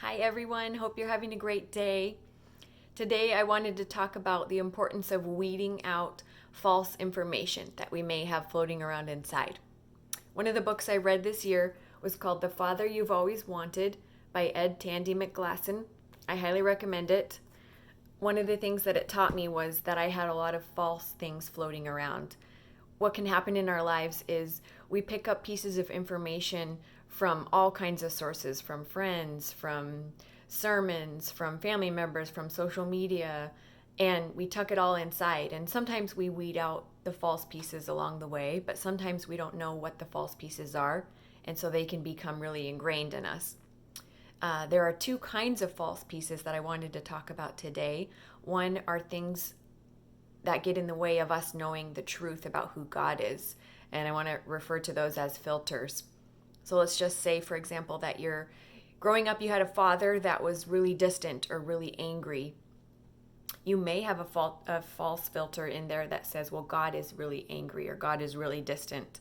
Hi everyone, hope you're having a great day. Today I wanted to talk about the importance of weeding out false information that we may have floating around inside. One of the books I read this year was called The Father You've Always Wanted by Ed Tandy McGlasson. I highly recommend it. One of the things that it taught me was that I had a lot of false things floating around. What can happen in our lives is we pick up pieces of information from all kinds of sources, from friends, from sermons, from family members, from social media, and we tuck it all inside. And sometimes we weed out the false pieces along the way, but sometimes we don't know what the false pieces are, and so they can become really ingrained in us. There are two kinds of false pieces that I wanted to talk about today. One are things that get in the way of us knowing the truth about who God is. And I want to refer to those as filters. So let's just say, for example, that you're growing up, you had a father that was really distant or really angry. You may have a false filter in there that says, well, God is really angry or God is really distant.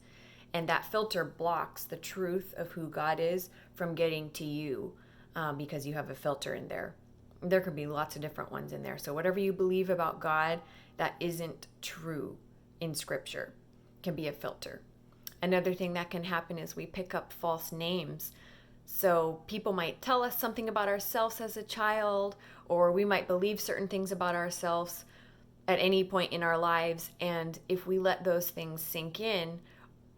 And that filter blocks the truth of who God is from getting to you because you have a filter in there. There could be lots of different ones in there. So whatever you believe about God that isn't true in Scripture can be a filter. Another thing that can happen is we pick up false names. So people might tell us something about ourselves as a child, or we might believe certain things about ourselves at any point in our lives. And if we let those things sink in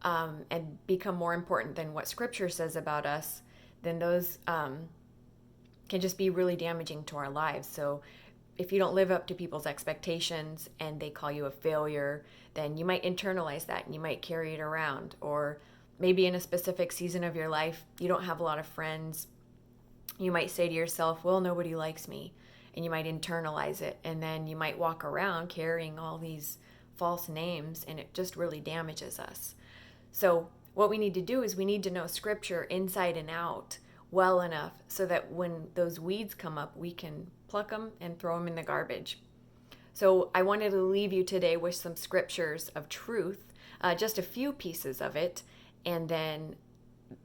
and become more important than what Scripture says about us, then those can just be really damaging to our lives. So if you don't live up to people's expectations and they call you a failure, then you might internalize that and you might carry it around. Or maybe in a specific season of your life, you don't have a lot of friends. You might say to yourself, well, nobody likes me. And you might internalize it. And then you might walk around carrying all these false names, and it just really damages us. So what we need to do is we need to know Scripture inside and out well enough so that when those weeds come up, we can pluck them and throw them in the garbage. So I wanted to leave you today with some scriptures of truth, just a few pieces of it, and then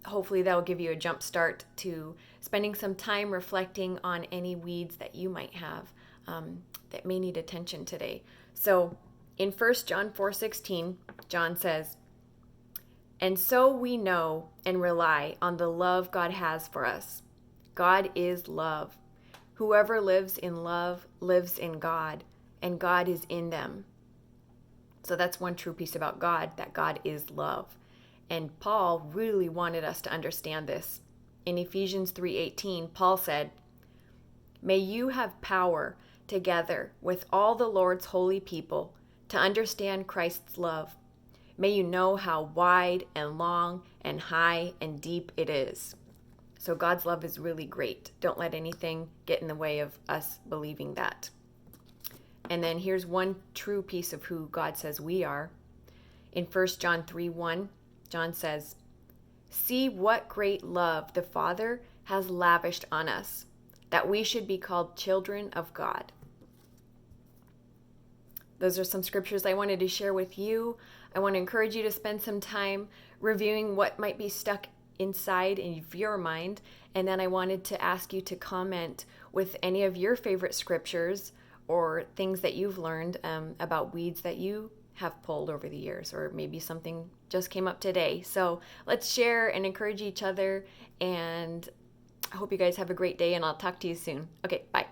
hopefully that will give you a jump start to spending some time reflecting on any weeds that you might have that may need attention today. So in 1 John 4:16, John says, "And so we know and rely on the love God has for us. God is love. Whoever lives in love lives in God, and God is in them." So that's one true piece about God, that God is love. And Paul really wanted us to understand this. In Ephesians 3:18, Paul said, "May you have power together with all the Lord's holy people to understand Christ's love. May you know how wide and long and high and deep it is." So God's love is really great. Don't let anything get in the way of us believing that. And then here's one true piece of who God says we are. In 1 John 3:1, John says, "See what great love the Father has lavished on us, that we should be called children of God." Those are some scriptures I wanted to share with you. I want to encourage you to spend some time reviewing what might be stuck inside in your mind. And then I wanted to ask you to comment with any of your favorite scriptures or things that you've learned about weeds that you have pulled over the years, or maybe something just came up today. So let's share and encourage each other. And I hope you guys have a great day, and I'll talk to you soon. Okay, bye.